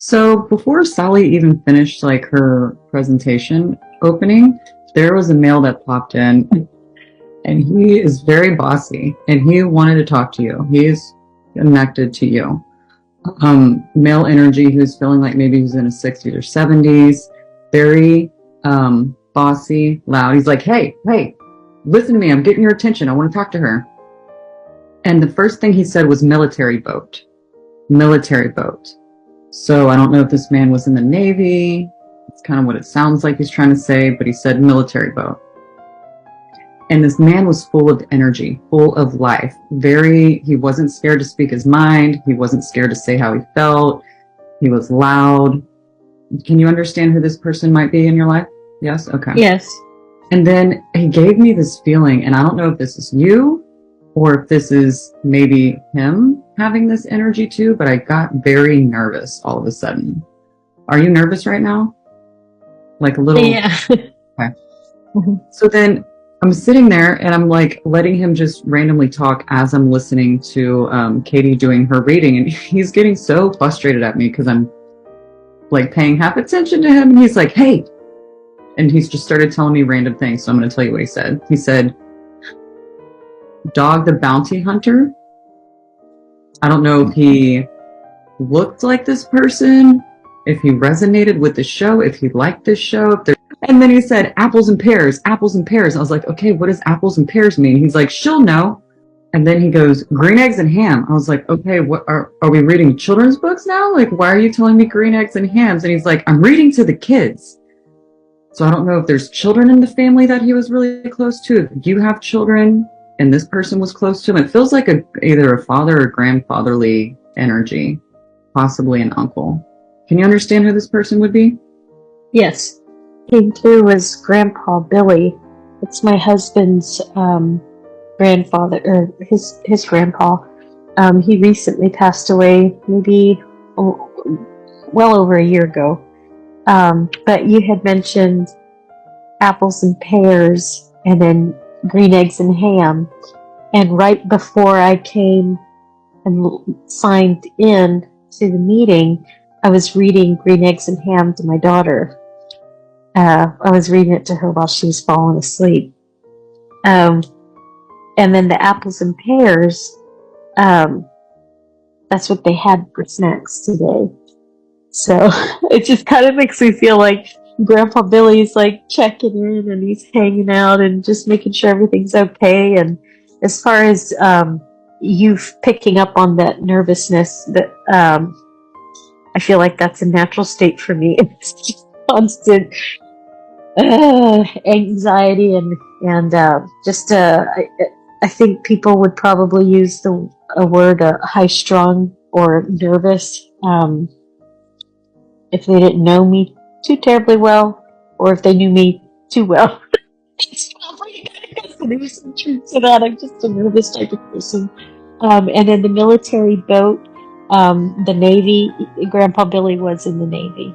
So before Sally even finished like her presentation opening, there was a male that popped in and he is very bossy and he wanted to talk to you. He is connected to you. Male energy who's feeling like maybe he's in his 60s or 70s, very bossy, loud. He's like, hey, listen to me. I'm getting your attention. I want to talk to her. And the first thing he said was military boat. Military boat. So I don't know if this man was in the Navy. It's kind of what it sounds like he's trying to say, but he said military boat. And this man was full of energy, full of life. He wasn't scared to speak his mind. He wasn't scared to say how he felt. He was loud. Can you understand who this person might be in your life? Yes? Okay. Yes. And then he gave me this feeling, and I don't know if this is you or if this is maybe him having this energy too, but I got very nervous all of a sudden. Are you nervous right now? Like a little? Yeah. Okay. So then I'm sitting there and I'm like letting him just randomly talk as I'm listening to Katie doing her reading. And he's getting so frustrated at me because I'm like paying half attention to him. And he's like, hey. And he's just started telling me random things. So I'm going to tell you what he said. He said, Dog the Bounty Hunter. I don't know if he looked like this person, if he resonated with the show, if he liked this show. And then he said, apples and pears, apples and pears. I was like, okay, what does apples and pears mean? He's like, she'll know. And then he goes, green eggs and ham. I was like, okay, what are we reading children's books now? Like, why are you telling me green eggs and hams? And he's like, I'm reading to the kids. So I don't know if there's children in the family that he was really close to. If you have children and this person was close to him, it feels like either a father or grandfatherly energy, possibly an uncle. Can you understand who this person would be? Yes. Came through was Grandpa Billy. It's my husband's grandfather, or his grandpa. He recently passed away, maybe well over a year ago. But you had mentioned apples and pears, and then green eggs and ham. And right before I came and signed in to the meeting, I was reading Green Eggs and Ham to my daughter. I was reading it to her while she was falling asleep. And then the apples and pears, that's what they had for snacks today. So it just kind of makes me feel like Grandpa Billy's like checking in and he's hanging out and just making sure everything's okay. And as far as you picking up on that nervousness, that I feel like that's a natural state for me. It's just constant anxiety and just I think people would probably use a word high strung or nervous if they didn't know me too terribly well, or if they knew me too well. It's probably there's some truth to that. I'm just a nervous type of person. And then the military boat, the Navy, Grandpa Billy was in the Navy.